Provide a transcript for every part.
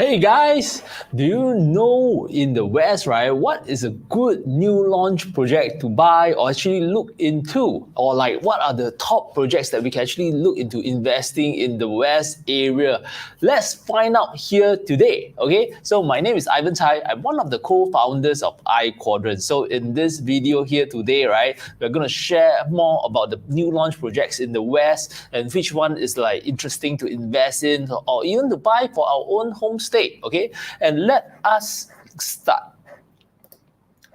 Hey guys, do you know in the West, right, what is a good new launch project to buy or actually look into? Or like what are the top projects that we can actually look into investing in the West area? Let's find out here today, okay? So my name is Ivan Cai. I'm one of the co-founders of I Quadrant. So in this video here today, right, we're going to share more about the new launch projects in the West and which one is like interesting to invest in or even to buy for our own home state, okay? And let us start.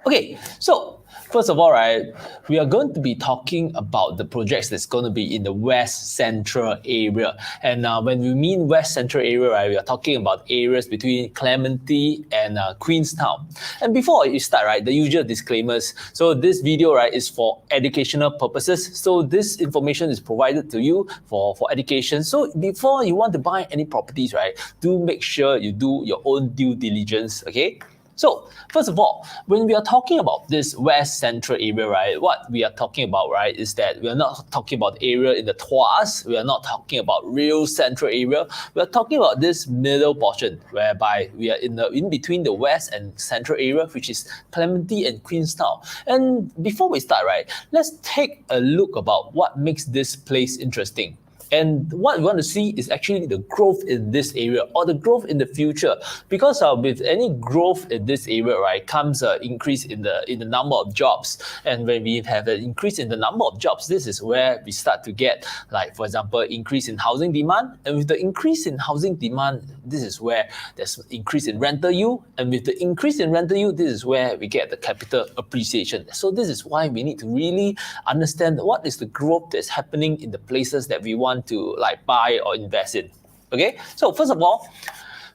Okay, so first of all, right, we are going to be talking about the projects that's going to be in the West Central area. And when we mean West Central area, right, we are talking about areas between Clementi and Queenstown. And before you start, right, the usual disclaimers. So this video, right, is for educational purposes. So this information is provided to you for education. So before you want to buy any properties, right, do make sure you do your own due diligence, okay? So, first of all, when we are talking about this West Central area, right, what we are talking about, right, is that we are not talking about area in the Tuas, we are not talking about real central area, we are talking about this middle portion, whereby we are in between the West and Central area, which is Clementi and Queenstown. And before we start, right, let's take a look about what makes this place interesting. And what we want to see is actually the growth in this area or the growth in the future. Because with any growth in this area, right, comes an increase in the number of jobs. And when we have an increase in the number of jobs, this is where we start to get, like, for example, increase in housing demand. And with the increase in housing demand, this is where there's increase in rental yield. And with the increase in rental yield, this is where we get the capital appreciation. So this is why we need to really understand what is the growth that's happening in the places that we want to like buy or invest in. Okay, so first of all,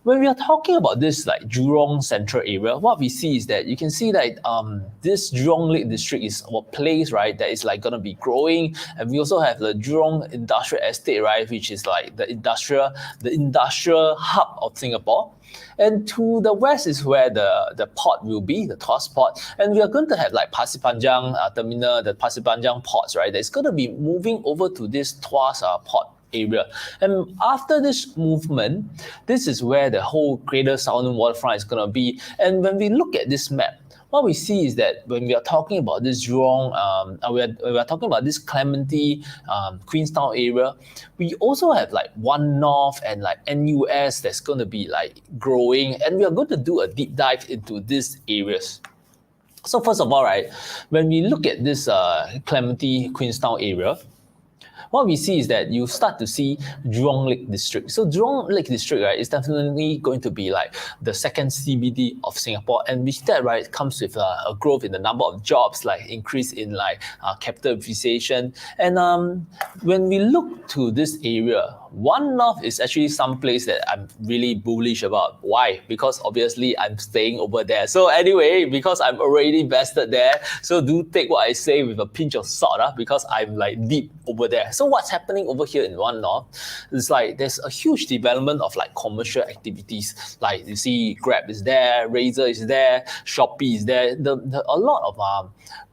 when we are talking about this like Jurong Central area, what we see is that you can see that this Jurong Lake District is a place, right, that is like going to be growing. And we also have the Jurong Industrial Estate, right, which is like the industrial hub of Singapore. And to the west is where the port will be, the Tuas port. And we are going to have like Pasir Panjang terminal, the Pasir Panjang ports, right, that's going to be moving over to this Tuas port area. And after this movement, this is where the whole Greater Southern Waterfront is going to be. And when we look at this map, what we see is that when we are talking about this Jurong, we are talking about this Clementi, Queenstown area, we also have like One North and like NUS that's going to be like growing. And we are going to do a deep dive into these areas. So first of all, right, when we look at this Clementi-Queenstown area, what we see is that you start to see Jurong Lake District. So Jurong Lake District, right, is definitely going to be like the second CBD of Singapore. And with that, right, comes with a growth in the number of jobs, like increase in like capital appreciation. And when we look to this area, One North is actually some place that I'm really bullish about. Why? Because obviously I'm staying over there. So anyway, because I'm already invested there, so do take what I say with a pinch of salt, because I'm like deep over there. So what's happening over here in One North is like there's a huge development of like commercial activities. Like you see Grab is there, Razer is there, Shopee is there. A lot of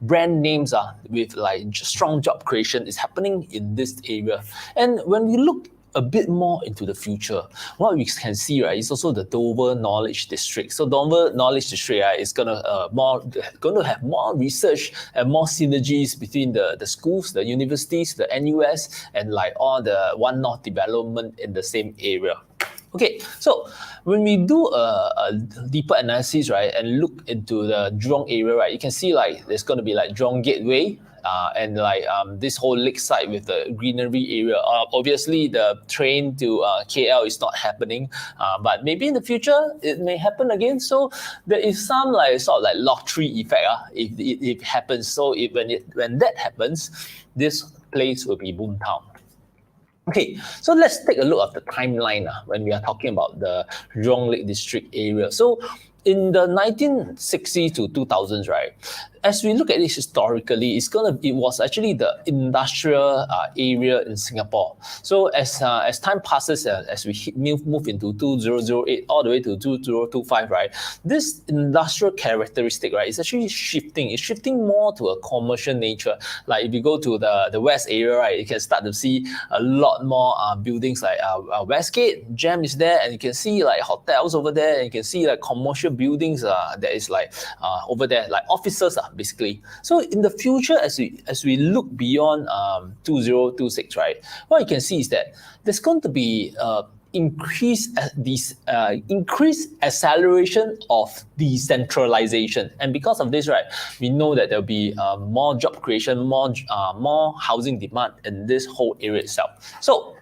brand names with like strong job creation is happening in this area. And when we look a bit more into the future, what we can see, right, is also the Dover Knowledge District. So Dover Knowledge District, right, is going to have more research and more synergies between the schools, the universities, the NUS, and like all the One North development in the same area. Okay, so when we do a deeper analysis, right, and look into the Jurong area, right, you can see like there's going to be like Jurong Gateway, and like this whole lakeside with the greenery area. Obviously, the train to KL is not happening, but maybe in the future it may happen again. So there is some like sort of like lottery effect if it happens. So when that happens, this place will be boomtown. Okay, so let's take a look at the timeline when we are talking about the Jurong Lake District area. So in the 1960s to 2000s, right? As we look at it historically, it was actually the industrial area in Singapore. So as time passes, as we move into 2008 all the way to 2025, right, this industrial characteristic, right, is actually shifting. It's shifting more to a commercial nature. Like if you go to the West area, right, you can start to see a lot more buildings like Westgate, Gem is there, and you can see like hotels over there, and you can see like commercial buildings that is like over there, like offices basically. So in the future, as we look beyond 2026, right, what you can see is that there's going to be increased acceleration of decentralization, and because of this, right, we know that there'll be more job creation, more housing demand in this whole area itself. So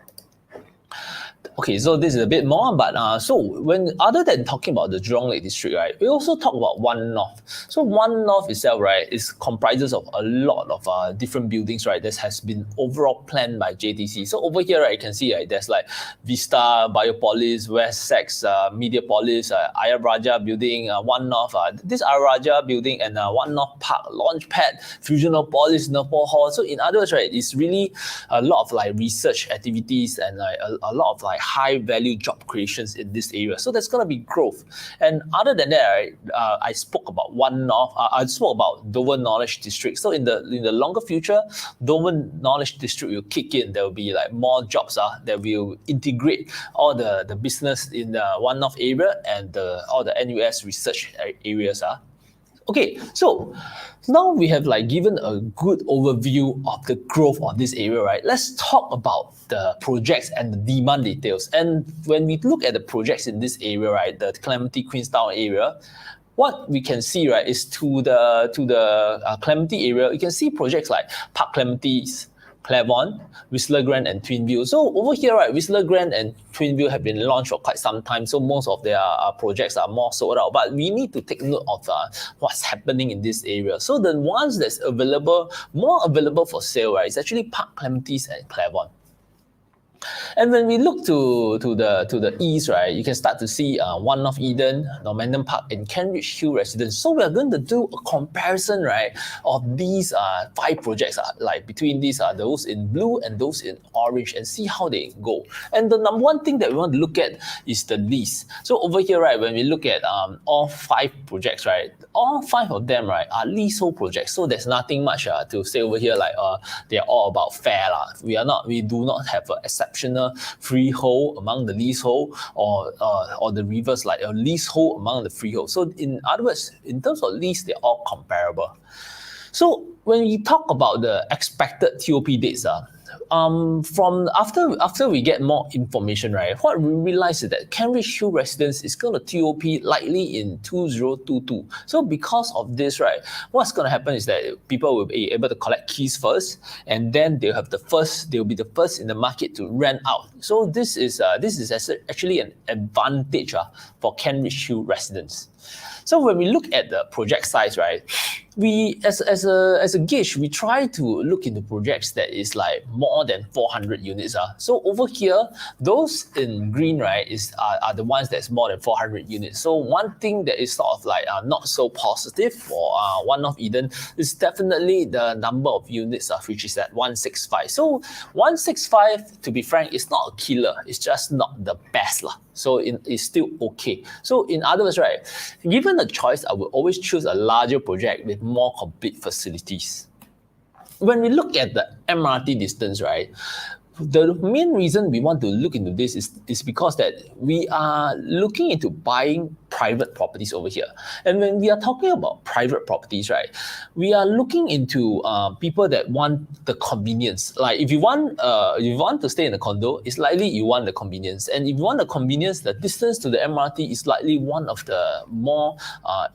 okay, so this is a bit more, but so when other than talking about the Jurong Lake district, right, we also talk about One North. So One North itself, right, is comprises of a lot of different buildings, right, that has been overall planned by JTC. So over here, right, you can see, right, there's like Vista, Biopolis, Wessex, Mediapolis, Ayer Raja building, One North, this Ayer Raja building, and One North Park, Launchpad, Fusionopolis, Nepal Hall. So in other words, right, it's really a lot of like research activities and like a lot of like high value job creations in this area. So there's going to be growth. And other than that, right, I spoke about One North. I spoke about Dover Knowledge District. So in the longer future, Dover Knowledge District will kick in. There will be like more jobs that will integrate all the business in the One North area and all the NUS research areas. Okay, so now we have like given a good overview of the growth of this area, right? Let's talk about the projects and the demand details. And when we look at the projects in this area, right, the Clementi-Queenstown area, what we can see, right, is to the Clementi area, you can see projects like Parc Clematis, Clavon, Whistler Grand, and Twinview. So over here, right, Whistler Grand and Twinview have been launched for quite some time, so most of their projects are more sold out. But we need to take note of what's happening in this area. So the ones that's more available for sale, right, is actually Parc Clematis and Clavon. And when we look to the east, right, you can start to see One North Eden, Normanton Park, and Kent Ridge Hill Residence. So we're going to do a comparison, right, of these 5 projects, like between these those in blue and those in orange, and see how they go. And the number one thing that we want to look at is the lease. So over here, right, when we look at all 5 projects, right, all 5 of them, right, are leasehold projects. So there's nothing much to say over here, like they're all about fair. We do not have an exceptional freehold among the leasehold, or the reverse, like a leasehold among the freehold. So in other words, in terms of lease, they're all comparable. So when we talk about the expected TOP dates, from after we get more information, right, what we realize is that Kent Ridge Hill Residence is going to TOP likely in 2022. So because of this, right, what's going to happen is that people will be able to collect keys first, and then they'll be the first in the market to rent out. So this is actually an advantage for Kent Ridge Hill Residence. So when we look at the project size, right, we as a gauge, we try to look into projects that is like more than 400 units. So over here, those in green, right, are the ones that's more than 400 units. So one thing that is sort of like not so positive for One North Eden is definitely the number of units, which is at 165. So 165, to be frank, is not a killer. It's just not the best. So it's still okay. So in other words, right, given the choice, I would always choose a larger project with more complete facilities. When we look at the MRT distance, right, the main reason we want to look into this is because that we are looking into buying private properties over here. And when we are talking about private properties, right, we are looking into people that want the convenience. Like if you want to stay in a condo, it's likely you want the convenience. And if you want the convenience, the distance to the MRT is likely one of the more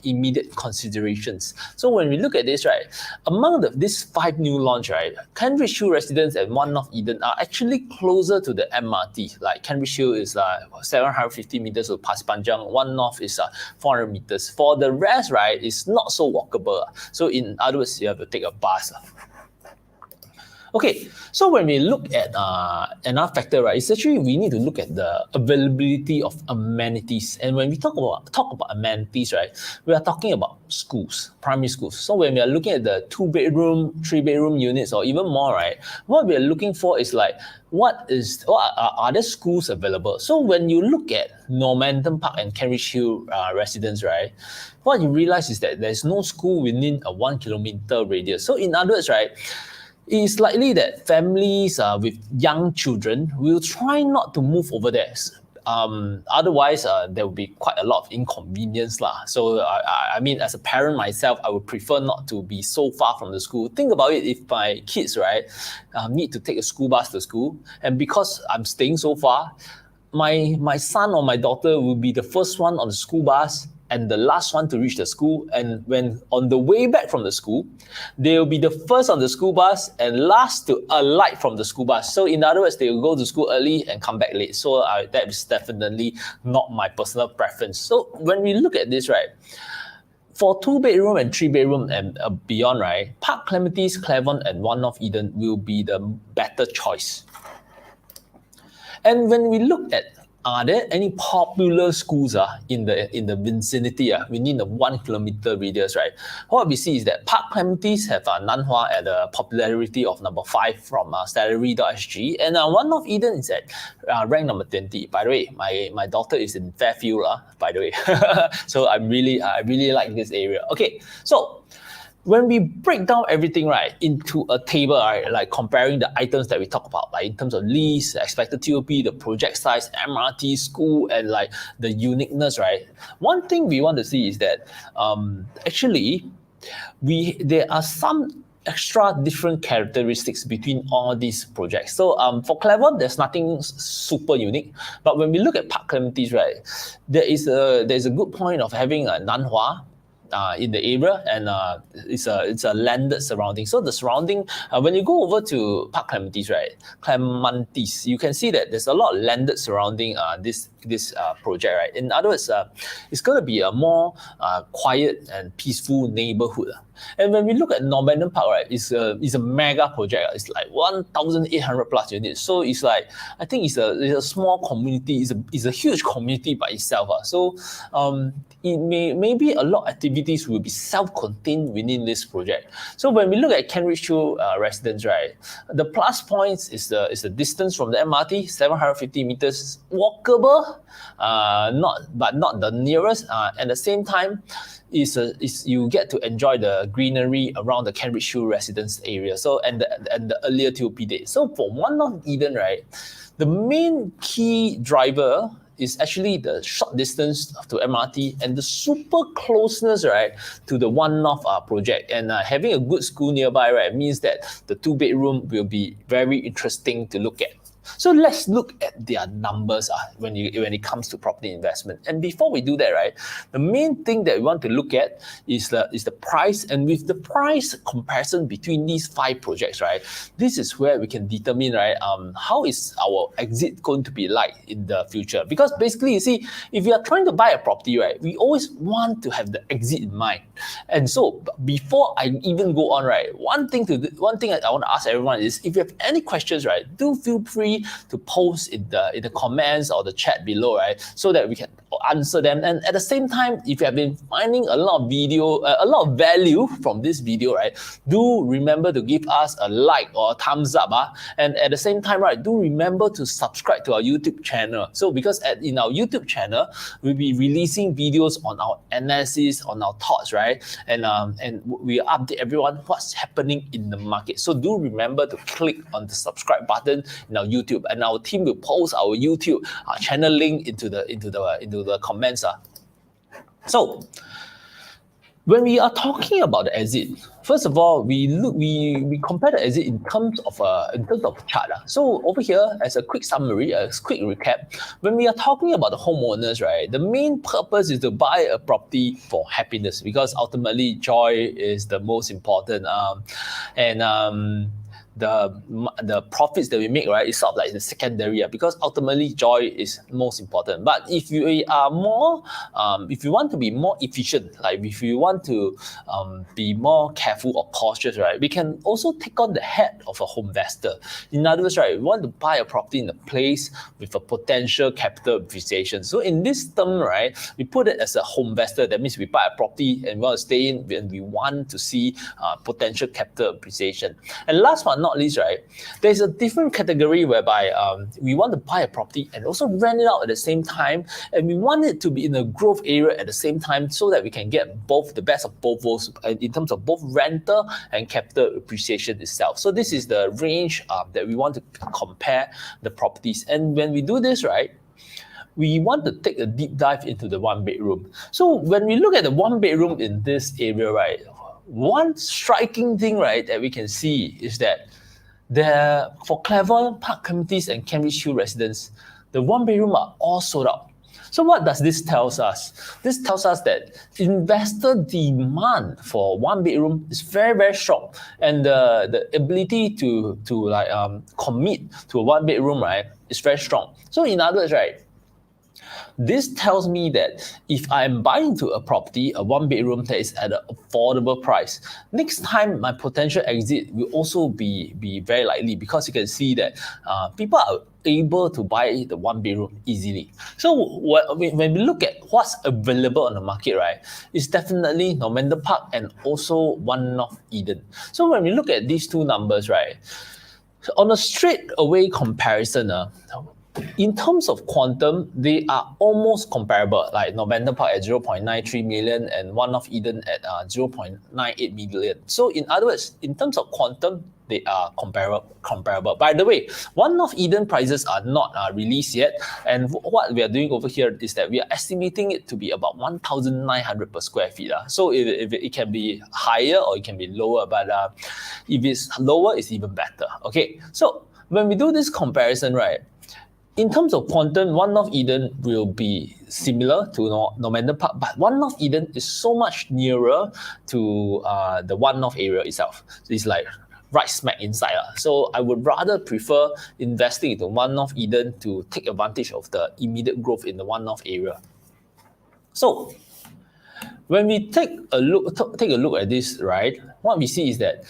immediate considerations. So when we look at this, right, among these 5 new launch, right, Kent Ridge Hill Residence and One North Eden are actually closer to the MRT. Like Kent Ridge Hill is 750 meters to Pasir Panjang, One North is 400 meters. For the rest, right, it's not so walkable. So in other words, you have to take a bus. Okay, so when we look at another factor, right, it's actually we need to look at the availability of amenities. And when we talk about amenities, right, we are talking about schools, primary schools. So when we are looking at the 2-bedroom, 3-bedroom units, or even more, right, what we are looking for is like what are there schools available? So when you look at Normanton Park and Ridge Hill residents, right, what you realize is that there's no school within a 1 kilometer radius. So in other words, right, it is likely that families with young children will try not to move over there. Otherwise, there will be quite a lot of inconvenience. So, I mean, as a parent myself, I would prefer not to be so far from the school. Think about it, if my kids, right, need to take a school bus to school, and because I'm staying so far, my son or my daughter will be the first one on the school bus and the last one to reach the school. And when on the way back from the school, they'll be the first on the school bus and last to alight from the school bus. So in other words, they will go to school early and come back late. So that is definitely not my personal preference. So when we look at this, right, for 2-bedroom and 3-bedroom and beyond, right, Parc Clematis, Clavon, and One North Eden will be the better choice. And when we look at are there any popular schools in the vicinity within the 1 kilometer radius, right? What we see is that Parc Clematis have Nanhua at a popularity of number 5 from salary.sg, and One North Eden is at rank number 20. By the way, my daughter is in Fairfield, by the way. So I really like this area. Okay, so when we break down everything, right, into a table, right, like comparing the items that we talk about, like in terms of lease, expected TOP, the project size, MRT, school, and like the uniqueness, right, one thing we want to see is that actually there are some extra different characteristics between all these projects. So for Clavon, there's nothing super unique. But when we look at Parc Clematis, right, there's a good point of having a Nanhua in the area, and it's a landed surrounding. So the surrounding, when you go over to Parc Clematis, right, Clementi, you can see that there's a lot of landed surrounding this project, right. In other words, it's going to be a more quiet and peaceful neighborhood. And when we look at Normanton Park, right, it's a mega project. It's like 1,800 plus units. So it's like, I think it's a small community. It's a huge community by itself. So it maybe a lot of activities will be self-contained within this project. So when we look at Ridge Hill residents, right, the plus points is the distance from the MRT, 750 meters, walkable, but not the nearest. At the same time, is you get to enjoy the greenery around the Ridge Hill residence area. So and the earlier TOP date. So for One North Eden, right, the main key driver is actually the short distance to MRT and the super closeness, right, to the One North project. And having a good school nearby, right, means that the 2-bedroom will be very interesting to look at. So let's look at their numbers when it comes to property investment. And before we do that, right, the main thing that we want to look at is the price. And with the price comparison between these 5 projects, right, this is where we can determine, right, how is our exit going to be like in the future. Because basically, you see, if you are trying to buy a property, right, we always want to have the exit in mind. And so before I even go on, right, one thing I want to ask everyone is, if you have any questions, right, do feel free to post in the comments or the chat below, right, so that we can answer them. And at the same time, if you have been finding a lot of value from this video, right, do remember to give us a like or a thumbs up. And at the same time, right, do remember to subscribe to our YouTube channel. So because in our YouTube channel, we'll be releasing videos on our analysis, on our thoughts, right, and we update everyone what's happening in the market. So do remember to click on the subscribe button in our YouTube, and our team will post our YouTube channel link into the comments. So when we are talking about the exit, first of all, we compare the exit in terms of chart. So over here, as a quick summary, a quick recap, when we are talking about the homeowners, right, the main purpose is to buy a property for happiness, because ultimately joy is the most important. the profits that we make, right, is sort of like the secondary, because ultimately joy is most important. But if you are more, if you want to be more efficient, like if you want to be more careful or cautious, right, we can also take on the hat of a home investor. In other words, right, we want to buy a property in a place with a potential capital appreciation. So in this term, right, we put it as a home investor. That means we buy a property and we want to stay in and we want to see potential capital appreciation. And last but not least, right, there's a different category whereby we want to buy a property and also rent it out at the same time, and we want it to be in a growth area at the same time so that we can get both the best of both worlds in terms of both rental and capital appreciation itself. So this is the range that we want to compare the properties. And when we do this, right, we want to take a deep dive into the one bedroom. So when we look at the one bedroom in this area, right, one striking thing, right, that we can see is that for Clavon, Parc Clematis, and Cambridge Hill residents, the one bedroom are all sold out. So what does this tell us? This tells us that investor demand for one bedroom is very, very strong, and the ability to commit to a one bedroom, right, is very strong. So in other words, right, this tells me that if I'm buying into a property, a one bedroom that is at an affordable price, next time my potential exit will also be very likely, because you can see that people are able to buy the one bedroom easily. So when we look at what's available on the market, right, it's definitely Normanton Park and also One North Eden. So when we look at these two numbers, right, on a straight away comparison, in terms of quantum, they are almost comparable, like Normanton Park at 0.93 million and One North Eden at 0.98 million. So in other words, in terms of quantum, they are comparable. By the way, One North Eden prices are not released yet, and what we are doing over here is that we are estimating it to be about 1,900 per square feet. So if it can be higher or it can be lower, but if it's lower, it's even better. Okay, so when we do this comparison, right, in terms of quantum, One North Eden will be similar to Normanton Park, but One North Eden is so much nearer to the One North area itself. So it's like right smack inside. So I would rather prefer investing into One North Eden to take advantage of the immediate growth in the One North area. So when we take a look at this, right, what we see is that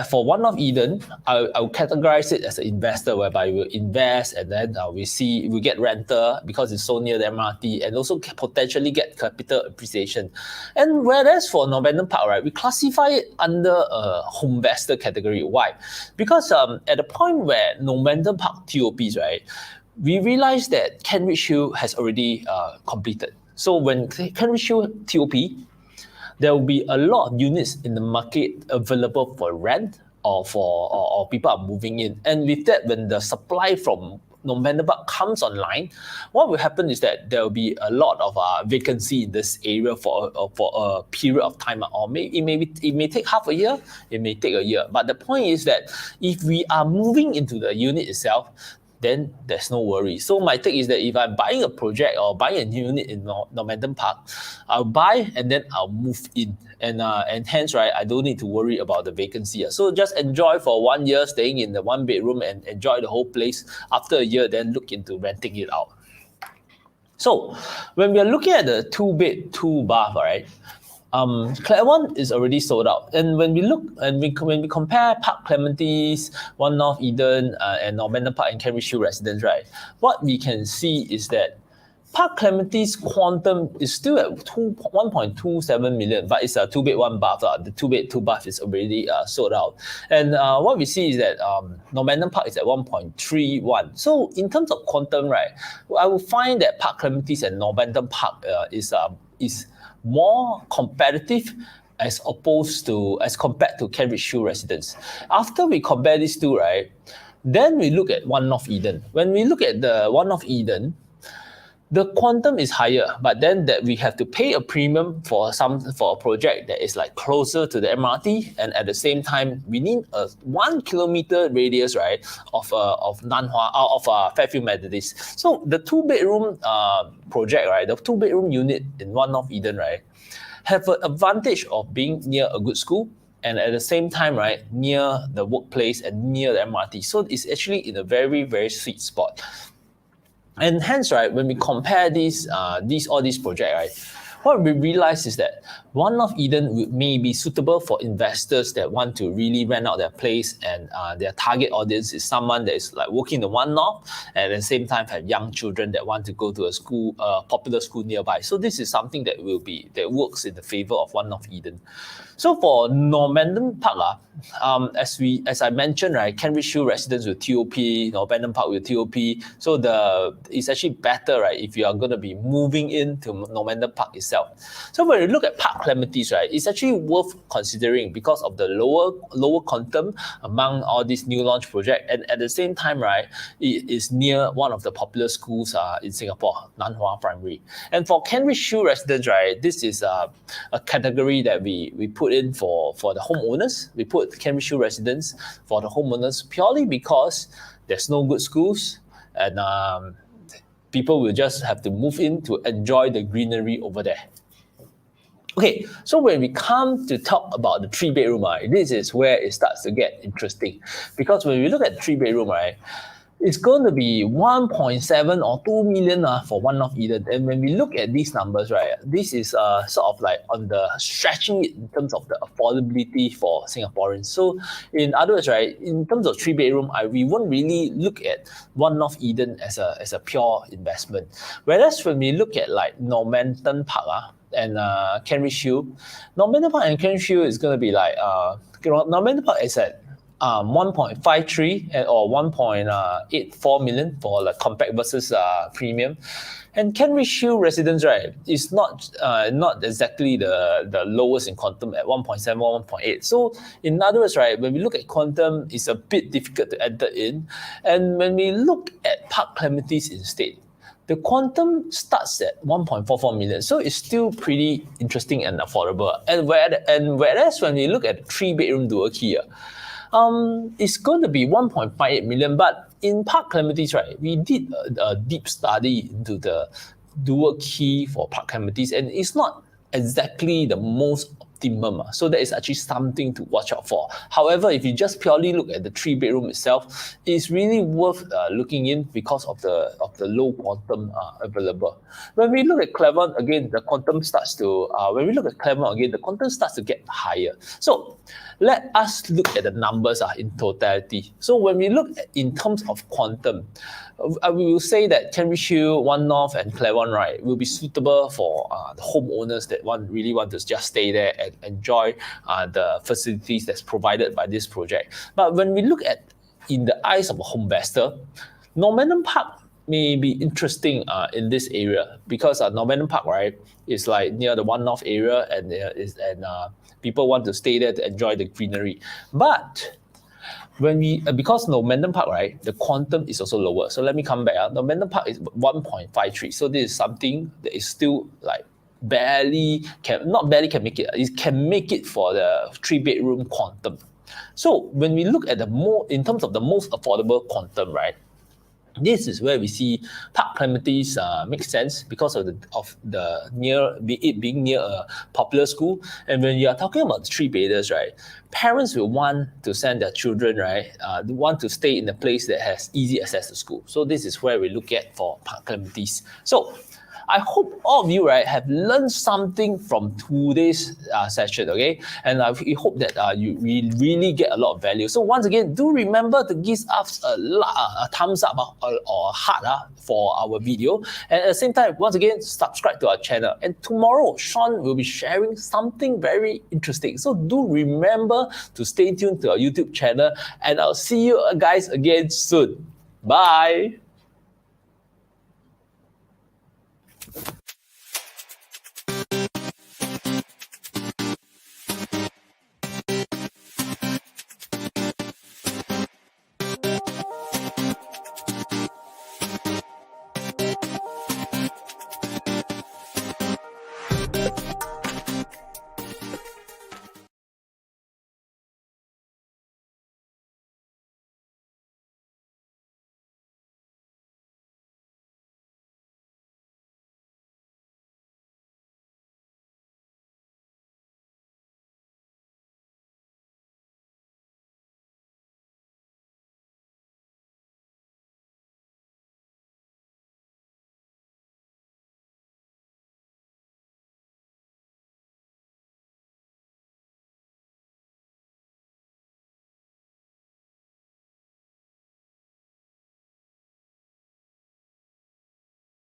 for One North Eden, I'll categorize it as an investor, whereby we will invest and then we get rental because it's so near the MRT, and also potentially get capital appreciation. And whereas for Normanton Park, right, we classify it under a home investor category. Why? Because at the point where Normanton Park TOPs, right, we realized that Cambridge Hill has already completed. So when Cambridge Hill TOP, there will be a lot of units in the market available for rent or people are moving in. And with that, when the supply from Normanton Park comes online, what will happen is that there will be a lot of vacancy in this area for a period of time, or it may take half a year, it may take a year. But the point is that if we are moving into the unit itself, then there's no worry. So my take is that if I'm buying a project or buying a new unit in Normanton Park, I'll buy and then I'll move in. And hence, right, I don't need to worry about the vacancy. So just enjoy for 1 year staying in the one bedroom and enjoy the whole place. After a year, then look into renting it out. So when we are looking at the 2-bed, 2-bath, right, Clavon is already sold out. And when we look and when we compare Parc Clematis, One North Eden, and Normanton Park and Cambridge Hill residents, right, what we can see is that Parc Clematis quantum is still at 1.27 million, but it's a 2-bed, 1-bath. The 2-bed, 2-bath is already sold out. And what we see is that Normanton Park is at 1.31. So in terms of quantum, right, I will find that Parc Clematis and Normanton Park is more competitive as compared to Cambridge Hill residents. After we compare these two, right, then we look at One North Eden. When we look at the One North Eden, the quantum is higher, but then that we have to pay a premium for a project that is like closer to the MRT, and at the same time we need a 1 kilometer radius, right, of Fairfield Methodist. So the 2-bedroom project, right, the 2-bedroom unit in One North Eden, right, have an advantage of being near a good school, and at the same time, right, near the workplace and near the MRT. So it's actually in a very, very sweet spot. And hence, right, when we compare all these projects, right, what we realize is that One North Eden may be suitable for investors that want to really rent out their place, and their target audience is someone that is like working in the One North and at the same time have young children that want to go to a school, popular school nearby. So this is something that works in the favor of One North Eden. So for Normanton Park, as I mentioned, right, Kent Ridge Hill residents with TOP, Normanton Park with TOP. So it's actually better, right, if you are going to be moving into Normanton Park itself. So when you look at Parc Clematis, right, it's actually worth considering because of the lower quantum among all these new launch projects, and at the same time, right, it is near one of the popular schools in Singapore, Nanhua Primary. And for Kent Ridge Hill residents, right, this is a category that we put in for the homeowners. We put Kent Ridge Hill residents for the homeowners purely because there's no good schools, and people will just have to move in to enjoy the greenery over there. Okay, so when we come to talk about the 3-bedroom, right, this is where it starts to get interesting. Because when we look at the 3-bedroom, right, it's going to be 1.7 or 2 million for One North Eden. And when we look at these numbers, right, this is sort of like on the stretching it in terms of the affordability for Singaporeans. So in other words, right, in terms of 3-bedroom, we won't really look at One North Eden as a pure investment. Whereas when we look at like Normanton Park and Kent Ridge Hill, Normanton Park and Kent Ridge Hill is going to be like, Normanton Park is at 1.53 or 1.84 million for like compact versus premium, and Kent Ridge Hill residents, right, is not exactly the lowest in quantum at 1.7 or 1.8. So in other words, right, when we look at quantum, it's a bit difficult to enter in, and when we look at Parc Clematis instead, the quantum starts at 1.44 million, so it's still pretty interesting and affordable. And whereas when we look at 3-bedroom dual key, it's going to be 1.58 million. But in Parc Clematis, right, we did a deep study into the dual key for Parc Clematis, and it's not exactly the most optimum. So that is actually something to watch out for. However, if you just purely look at the 3-bedroom itself, it's really worth looking in because of the low quantum available. When we look at Clavon, again, the quantum starts to get higher. So let us look at the numbers in totality. So when we look at in terms of quantum, we will say that Kent Ridge Hill, One North, and Clavon, right, will be suitable for the homeowners that really want to just stay there and enjoy the facilities that's provided by this project. But when we look at in the eyes of a home investor, Normanton Park may be interesting in this area because Normanton Park, right, is like near the One North area, and people want to stay there to enjoy the greenery. But when because Normanton Park, right, the quantum is also lower. So let me come back. Normanton Park is 1.53. So this is something that is still like not barely can make it. It can make it for the 3-bedroom quantum. So when we look at in terms of the most affordable quantum, right, this is where we see Parc Clematis makes sense because of it being near a popular school. And when you are talking about 3-beders, right, parents will want to send their children, right, want to stay in a place that has easy access to school. So this is where we look at for Parc Clematis. So I hope all of you, right, have learned something from today's session, okay? And we hope that you really get a lot of value. So once again, do remember to give us a thumbs up or a heart for our video. And at the same time, once again, subscribe to our channel. And tomorrow, Sean will be sharing something very interesting. So do remember to stay tuned to our YouTube channel. And I'll see you guys again soon. Bye!